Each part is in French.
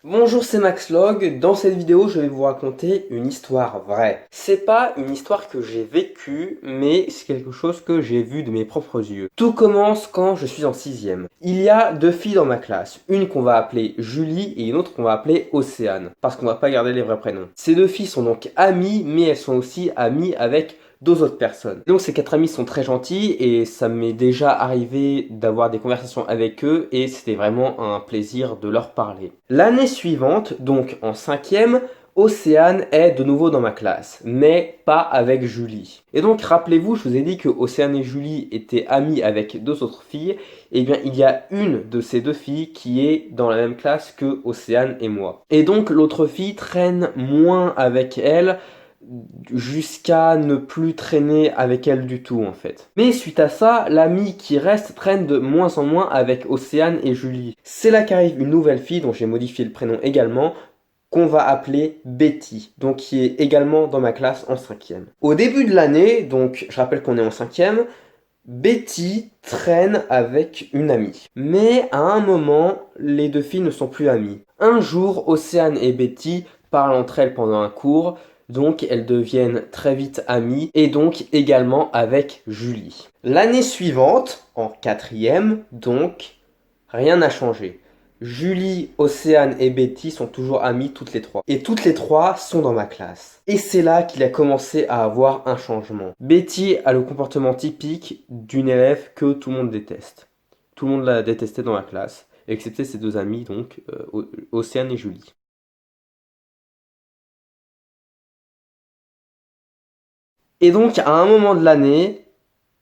Bonjour, c'est Maxlog. Dans cette vidéo, je vais vous raconter une histoire vraie. C'est pas une histoire que j'ai vécue, mais c'est quelque chose que j'ai vu de mes propres yeux. Tout commence quand je suis en 6e. Il y a deux filles dans ma classe. Une qu'on va appeler Julie et une autre qu'on va appeler Océane, parce qu'on va pas garder les vrais prénoms. Ces deux filles sont donc amies, mais elles sont aussi amies avec deux autres personnes. Donc ces quatre amis sont très gentils et ça m'est déjà arrivé d'avoir des conversations avec eux et c'était vraiment un plaisir de leur parler. L'année suivante, donc en 5e, Océane est de nouveau dans ma classe, mais pas avec Julie. Et donc rappelez-vous, je vous ai dit que Océane et Julie étaient amies avec deux autres filles, et bien il y a une de ces deux filles qui est dans la même classe que Océane et moi. Et donc l'autre fille traîne moins avec elle, jusqu'à ne plus traîner avec elle du tout en fait. Mais suite à ça, l'ami qui reste traîne de moins en moins avec Océane et Julie. C'est là qu'arrive une nouvelle fille dont j'ai modifié le prénom également, qu'on va appeler Betty, donc qui est également dans ma classe en 5e. Au début de l'année, donc je rappelle qu'on est en 5e, Betty traîne avec une amie. Mais à un moment, les deux filles ne sont plus amies. Un jour, Océane et Betty parlent entre elles pendant un cours, donc elles deviennent très vite amies, et donc également avec Julie. L'année suivante, en 4e, donc, rien n'a changé. Julie, Océane et Betty sont toujours amies toutes les trois. Et toutes les trois sont dans ma classe. Et c'est là qu'il a commencé à avoir un changement. Betty a le comportement typique d'une élève que tout le monde déteste. Tout le monde l'a détestée dans la classe, excepté ses deux amies, donc Océane et Julie. Et donc, à un moment de l'année,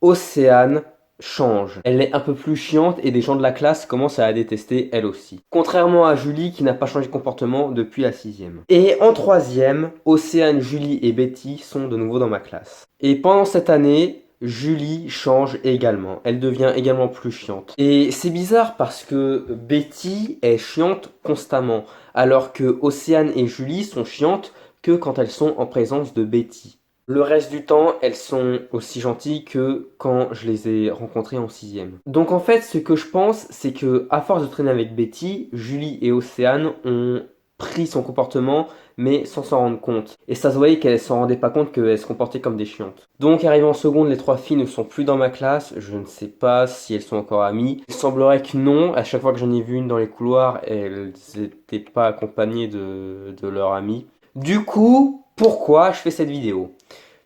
Océane change. Elle est un peu plus chiante et des gens de la classe commencent à la détester elle aussi. Contrairement à Julie qui n'a pas changé de comportement depuis la 6e. Et en 3e, Océane, Julie et Betty sont de nouveau dans ma classe. Et pendant cette année, Julie change également. Elle devient également plus chiante. Et c'est bizarre parce que Betty est chiante constamment, alors que Océane et Julie sont chiantes que quand elles sont en présence de Betty. Le reste du temps, elles sont aussi gentilles que quand je les ai rencontrées en 6e. Donc en fait, ce que je pense, c'est que à force de traîner avec Betty, Julie et Océane ont pris son comportement, mais sans s'en rendre compte. Et ça se voyait qu'elles s'en rendaient pas compte qu'elles se comportaient comme des chiantes. Donc arrivé en seconde, les trois filles ne sont plus dans ma classe. Je ne sais pas si elles sont encore amies. Il semblerait que non. À chaque fois que j'en ai vu une dans les couloirs, elles n'étaient pas accompagnées de leur amie. Du coup, pourquoi je fais cette vidéo?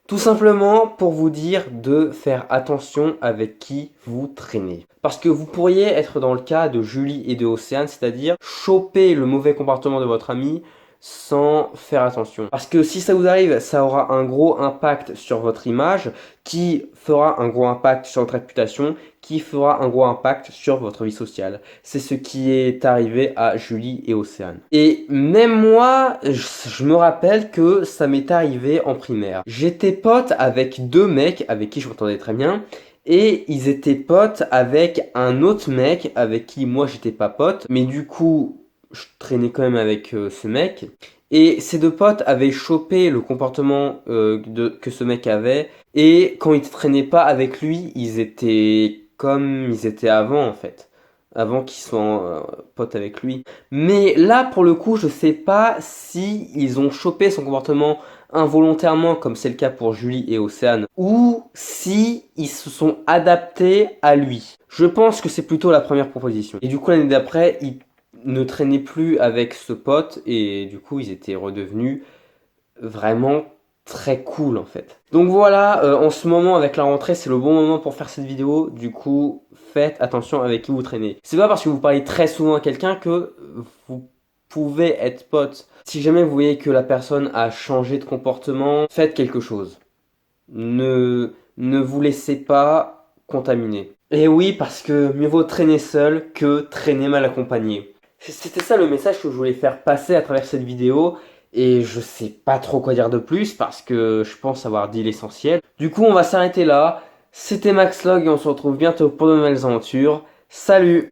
Tout simplement pour vous dire de faire attention avec qui vous traînez. Parce que vous pourriez être dans le cas de Julie et de Océane, c'est-à-dire choper le mauvais comportement de votre ami sans faire attention. Parce que si ça vous arrive, ça aura un gros impact sur votre image, qui fera un gros impact sur votre réputation, qui fera un gros impact sur votre vie sociale. C'est ce qui est arrivé à Julie et Océane. Et même moi, je me rappelle que ça m'est arrivé en primaire. J'étais pote avec deux mecs avec qui je m'entendais très bien. Et ils étaient potes avec un autre mec avec qui moi j'étais pas pote. Mais du coup, je traînais quand même avec ce mec. Et ces deux potes avaient chopé le comportement que ce mec avait. Et quand ils traînaient pas avec lui, ils étaient comme ils étaient avant en fait. Avant qu'ils soient potes avec lui. Mais là, pour le coup, je sais pas si ils ont chopé son comportement involontairement, comme c'est le cas pour Julie et Océane, ou si ils se sont adaptés à lui. Je pense que c'est plutôt la première proposition. Et du coup, l'année d'après, ils ne traînaient plus avec ce pote et du coup, ils étaient redevenus vraiment très cool en fait. Donc voilà, en ce moment avec la rentrée, c'est le bon moment pour faire cette vidéo. Du coup, faites attention avec qui vous traînez. C'est pas parce que vous parlez très souvent à quelqu'un que vous pouvez être pote. Si jamais vous voyez que la personne a changé de comportement, faites quelque chose. Ne vous laissez pas contaminer. Et oui, parce que mieux vaut traîner seul que traîner mal accompagné. C'était ça le message que je voulais faire passer à travers cette vidéo. Et je sais pas trop quoi dire de plus parce que je pense avoir dit l'essentiel. Du coup, on va s'arrêter là. C'était Maxlog et on se retrouve bientôt pour de nouvelles aventures. Salut!